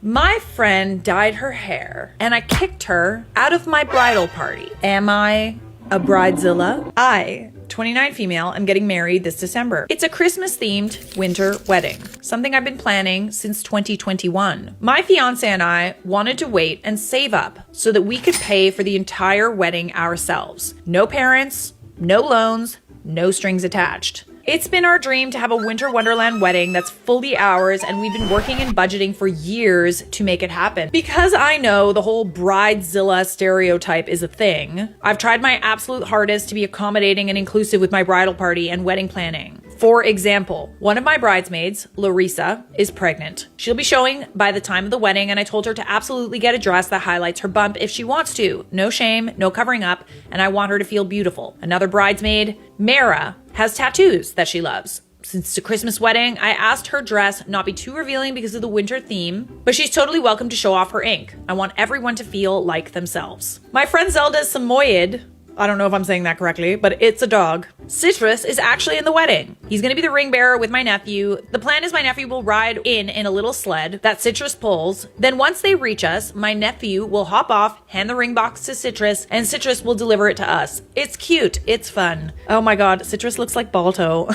My friend dyed her hair and I kicked her out of my bridal party. Am I a bridezilla? I, 29 female, am getting married this December. It's a Christmas themed winter wedding, something I've been planning since 2021. My fiance and I wanted to wait and save up so that we could pay for the entire wedding ourselves. No parents, no loans, no strings attached. It's been our dream to have a winter wonderland wedding that's fully ours, and we've been working and budgeting for years to make it happen. Because I know the whole bridezilla stereotype is a thing, I've tried my absolute hardest to be accommodating and inclusive with my bridal party and wedding planning. For example, one of my bridesmaids, Larissa, is pregnant. She'll be showing by the time of the wedding, and I told her to absolutely get a dress that highlights her bump if she wants to. No shame, no covering up, and I want her to feel beautiful. Another bridesmaid, Mara, has tattoos that she loves. Since it's a Christmas wedding, I asked her dress not be too revealing because of the winter theme, but she's totally welcome to show off her ink. I want everyone to feel like themselves. My friend Zelda Samoyed, I don't know if I'm saying that correctly, but it's a dog. Citrus is actually in the wedding. He's gonna be the ring bearer with my nephew. The plan is my nephew will ride in a little sled that Citrus pulls. Then once they reach us, my nephew will hop off, hand the ring box to Citrus, and Citrus will deliver it to us. It's cute, it's fun. Oh my God, Citrus looks like Balto.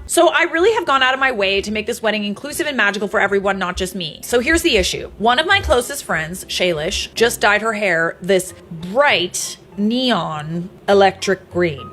So I really have gone out of my way to make this wedding inclusive and magical for everyone, not just me. So here's the issue. One of my closest friends, Shaylish, just dyed her hair this bright neon electric green.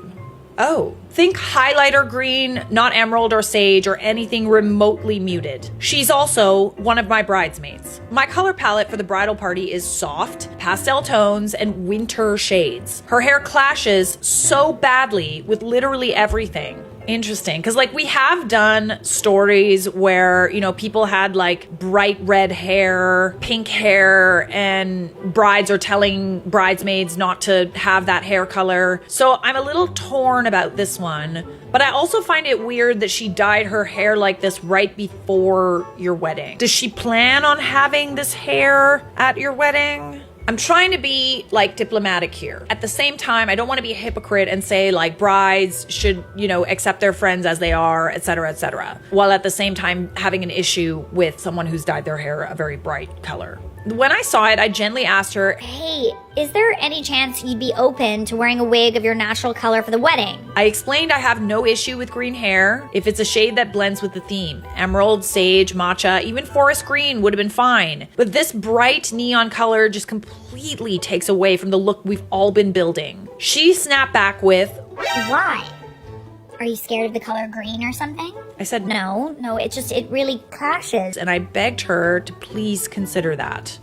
Oh, think highlighter green, not emerald or sage or anything remotely muted. She's also one of my bridesmaids. My color palette for the bridal party is soft, pastel tones, and winter shades. Her hair clashes so badly with literally everything. Interesting, because like we have done stories where, you know, people had like bright red hair, pink hair, and brides are telling bridesmaids not to have that hair color. So I'm a little torn about this one, but I also find it weird that she dyed her hair like this right before your wedding. Does she plan on having this hair at your wedding? I'm trying to be like diplomatic here. At the same time, I don't want to be a hypocrite and say like brides should, you know, accept their friends as they are, etc., etc. While at the same time having an issue with someone who's dyed their hair a very bright color. When I saw it, I gently asked her, "Hey, is there any chance you'd be open to wearing a wig of your natural color for the wedding?" I explained I have no issue with green hair if it's a shade that blends with the theme. Emerald, sage, matcha, even forest green would have been fine. But this bright neon color just completely takes away from the look we've all been building. She snapped back with, "Why? Are you scared of the color green or something?" I said, No, it really clashes. and I begged her to please consider that.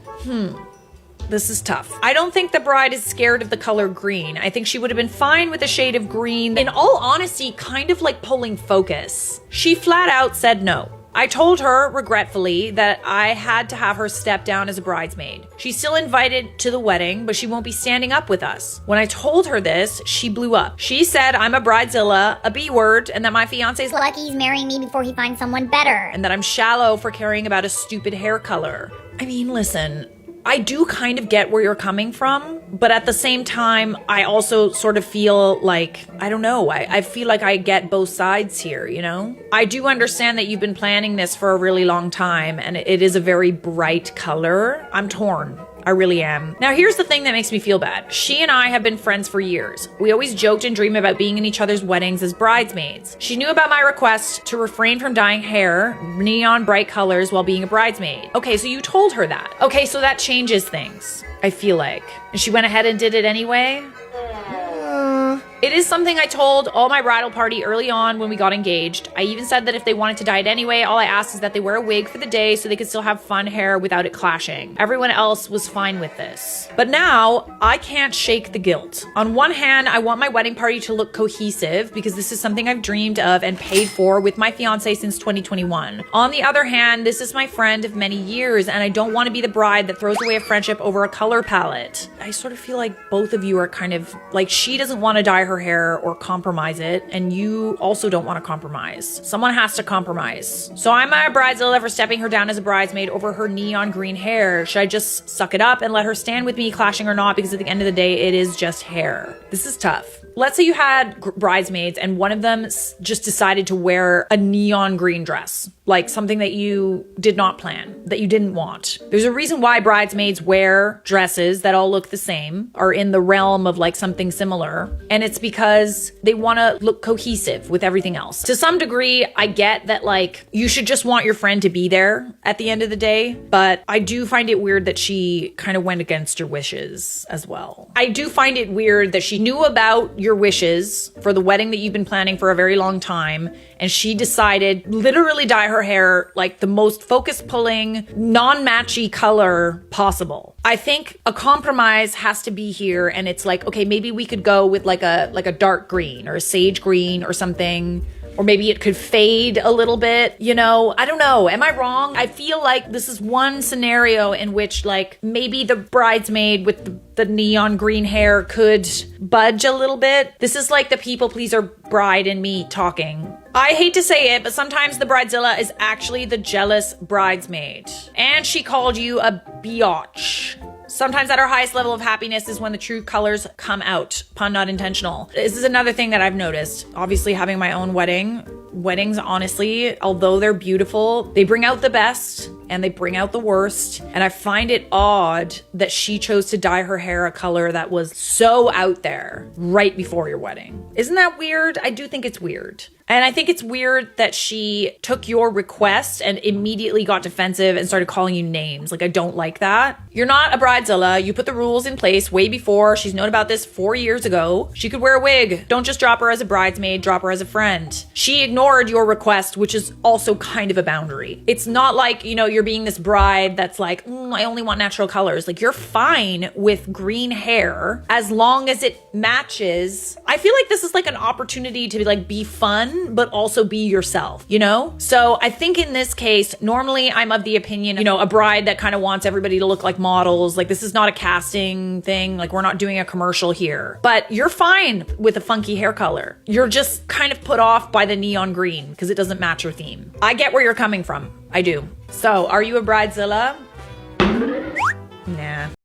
This is tough. I don't think the bride is scared of the color green. I think she would have been fine with a shade of green. In all honesty, kind of like pulling focus. She flat out said no. I told her, regretfully, that I had to have her step down as a bridesmaid. She's still invited to the wedding, but she won't be standing up with us. When I told her this, she blew up. She said I'm a bridezilla, a B word, and that my fiance's Lucky he's marrying me before he finds someone better. and that I'm shallow for caring about a stupid hair color. I mean, listen, I do kind of get where you're coming from, but at the same time, I also sort of feel like, I don't know, I feel like I get both sides here, you know? I do understand that you've been planning this for a really long time, and it is a very bright color. I'm torn. I really am. Now, here's the thing that makes me feel bad. She and I have been friends for years. We always joked and dreamed about being in each other's weddings as bridesmaids. She knew about my request to refrain from dyeing hair neon bright colors while being a bridesmaid. Okay, so you told her that. Okay, so that changes things, I feel like. And she went ahead and did it anyway? It is something I told all my bridal party early on when we got engaged. I even said that if they wanted to dye it anyway, all I asked is that they wear a wig for the day so they could still have fun hair without it clashing. Everyone else was fine with this. But now, I can't shake the guilt. On one hand, I want my wedding party to look cohesive because this is something I've dreamed of and paid for with my fiance since 2021. On the other hand, this is my friend of many years and I don't want to be the bride that throws away a friendship over a color palette. I sort of feel like both of you are kind of like, she doesn't want to dye her hair or compromise it, and you also don't want to compromise. Someone has to compromise. So I'm a bridezilla for stepping her down as a bridesmaid over her neon green hair. Should I just suck it up and let her stand with me, clashing or not? Because at the end of the day, it is just hair. This is tough. Let's say you had bridesmaids and one of them just decided to wear a neon green dress, like something that you did not plan, that you didn't want. There's a reason why bridesmaids wear dresses that all look the same, are in the realm of like something similar. And it's because they want to look cohesive with everything else. To some degree, I get that like you should just want your friend to be there at the end of the day, but I do find it weird that she kind of went against your wishes as well. I do find it weird that she knew about your wishes for the wedding that you've been planning for a very long time, and she decided literally dye her hair like the most focus pulling, non-matchy color possible. I think a compromise has to be here, and it's like, okay, maybe we could go with like a dark green or a sage green or something. Or maybe it could fade a little bit, you know? I don't know. Am I wrong? I feel like this is one scenario in which like maybe the bridesmaid with the neon green hair could budge a little bit. This is like the people pleaser bride in me talking. I hate to say it, but sometimes the bridezilla is actually the jealous bridesmaid. And she called you a biatch. Sometimes at our highest level of happiness is when the true colors come out. Pun not intentional. This is another thing that I've noticed. Obviously, having my own weddings, honestly, although they're beautiful, they bring out the best and they bring out the worst. And I find it odd that she chose to dye her hair a color that was so out there right before your wedding. Isn't that weird? I do think it's weird. And I think it's weird that she took your request and immediately got defensive and started calling you names. Like, I don't like that. You're not a bridezilla. You put the rules in place way before. She's known about this 4 years ago. She could wear a wig. Don't just drop her as a bridesmaid, drop her as a friend. She ignored your request, which is also kind of a boundary. It's not like, you know, you're being this bride that's like, I only want natural colors. Like, you're fine with green hair as long as it matches. I feel like this is like an opportunity to like be fun, but also be yourself, you know? So I think in this case, normally I'm of the opinion, you know, a bride that kind of wants everybody to look like models. Like, this is not a casting thing. Like, we're not doing a commercial here, but you're fine with a funky hair color. You're just kind of put off by the neon green because it doesn't match your theme. I get where you're coming from. I do. So are you a bridezilla?